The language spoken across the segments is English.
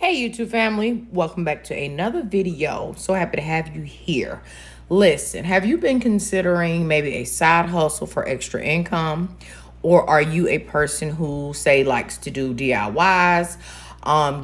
Hey YouTube family, welcome back to another video. So happy to have you here. Listen, have you been considering maybe a side hustle for extra income? Or are you a person who say likes to do DIYs,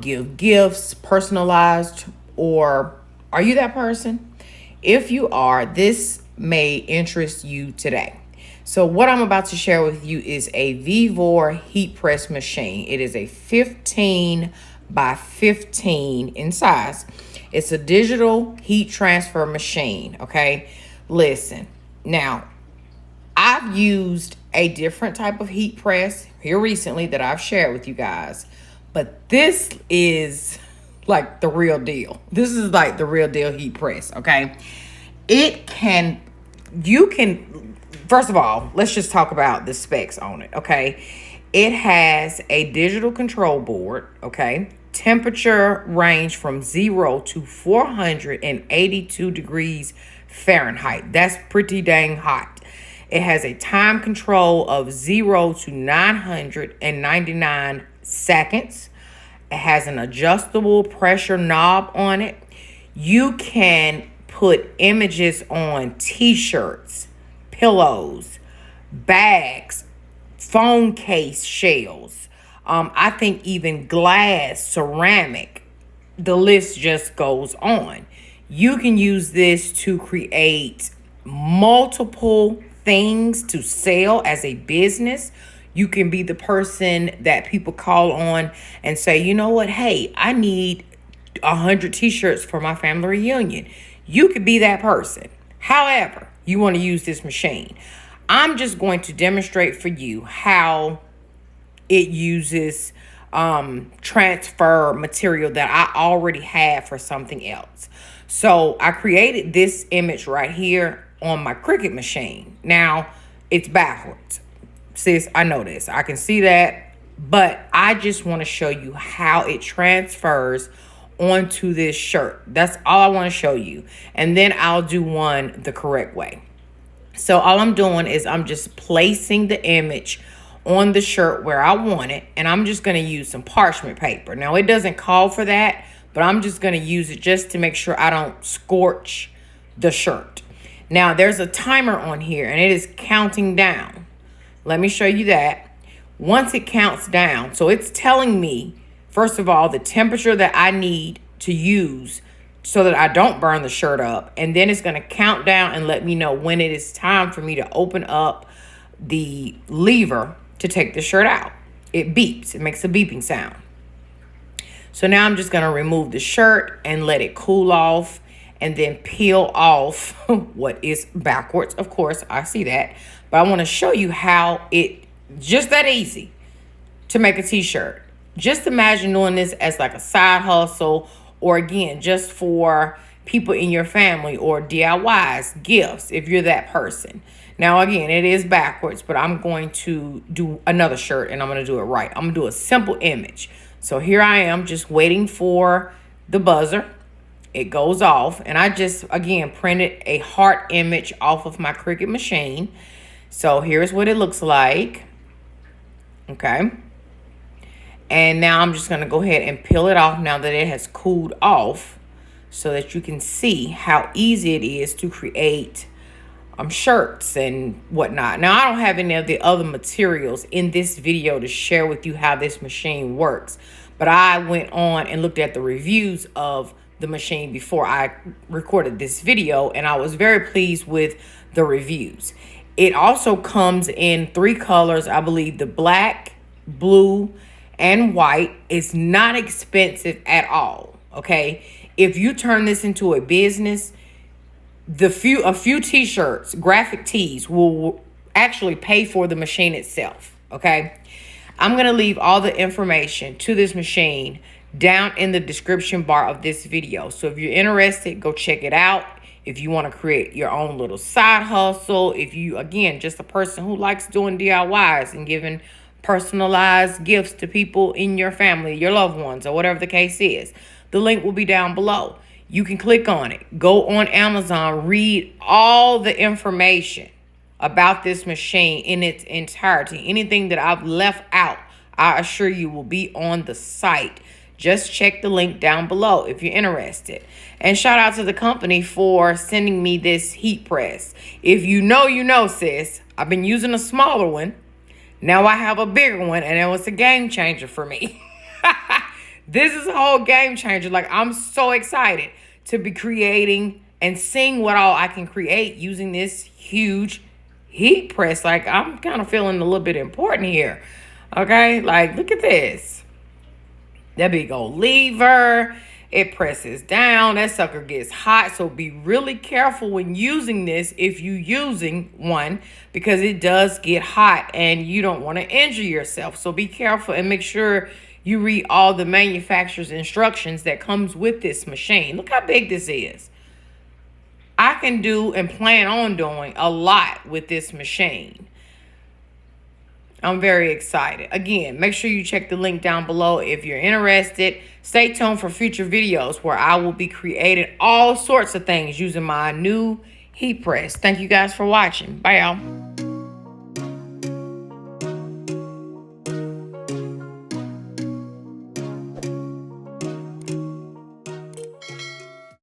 give gifts, personalized, or are you that person? If you are, this may interest you today. So what I'm about to share with you is a VEVOR heat press machine. It is a 15 by 15 in size. It's a digital heat transfer machine, okay? Listen, now I've used a different type of heat press here recently that I've shared with you guys, but this is like the real deal. This is like the real deal heat press, okay? First of all, let's just talk about the specs on it, okay? It has a digital control board, okay? Temperature range from 0 to 482 degrees Fahrenheit. That's pretty dang hot. It has a time control of 0 to 999 seconds. It has an adjustable pressure knob on it. You can put images on t-shirts, pillows, bags, phone case shells. I think even glass, ceramic, the list just goes on. You can use this to create multiple things to sell as a business. You can be the person that people call on and say, you know what? Hey, I need 100 t-shirts for my family reunion. You could be that person. However, you want to use this machine. I'm just going to demonstrate for you how it uses transfer material that I already have for something else. So I created this image right here on my Cricut machine. Now it's backwards. Sis, I know this. I can see that. But I just want to show you how it transfers onto this shirt. That's all I want to show you. And then I'll do one the correct way. So all I'm doing is I'm just placing the image on the shirt where I want it. And I'm just going to use some parchment paper. Now, it doesn't call for that, but I'm just going to use it just to make sure I don't scorch the shirt. Now, there's a timer on here, and it is counting down. Let me show you that. Once it counts down, so it's telling me, first of all, the temperature that I need to use so that I don't burn the shirt up. And then it's going to count down and let me know when it is time for me to open up the lever to take the shirt out. It beeps. It makes a beeping sound. So now I'm just going to remove the shirt and let it cool off and then peel off what is backwards. Of course, I see that. But I want to show you how it, just that easy to make a t-shirt. Just imagine doing this as like a side hustle, or again, just for people in your family, or DIYs, gifts, if you're that person. Now, again, it is backwards, but I'm going to do another shirt and I'm going to do it right. I'm going to do a simple image. So here I am just waiting for the buzzer. It goes off, and I just, again, printed a heart image off of my Cricut machine. So here's what it looks like. Okay. And now I'm just going to go ahead and peel it off now that it has cooled off, so that you can see how easy it is to create shirts and whatnot. Now, I don't have any of the other materials in this video to share with you how this machine works, but I went on and looked at the reviews of the machine before I recorded this video, and I was very pleased with the reviews. It also comes in 3 colors, I believe, the black, blue, and white. Is not expensive at all, okay? If you turn this into a business, a few t-shirts, graphic tees, will actually pay for the machine itself, okay? I'm going to leave all the information to this machine down in the description bar of this video. So if you're interested, go check it out. If you want to create your own little side hustle, if you, again, just a person who likes doing DIYs and giving personalized gifts to people in your family, your loved ones, or whatever the case is, the link will be down below. You can click on it. Go on Amazon, read all the information about this machine in its entirety. Anything that I've left out, I assure you, will be on the site. Just check the link down below if you're interested. And shout out to the company for sending me this heat press. If you know, sis. I've been using a smaller one. Now I have a bigger one, and it was a game changer for me. This is a whole game changer. Like, I'm so excited to be creating and seeing what all I can create using this huge heat press. Like, I'm kind of feeling a little bit important here. Okay, like, look at this. That big old lever. It presses down. That sucker gets hot. So be really careful when using this if you're using one, because it does get hot and you don't want to injure yourself. So be careful and make sure you read all the manufacturer's instructions that comes with this machine. Look how big this is. I can do and plan on doing a lot with this machine. I'm very excited. Again, make sure you check the link down below if you're interested. Stay tuned for future videos where I will be creating all sorts of things using my new heat press. Thank you guys for watching. Bye, y'all.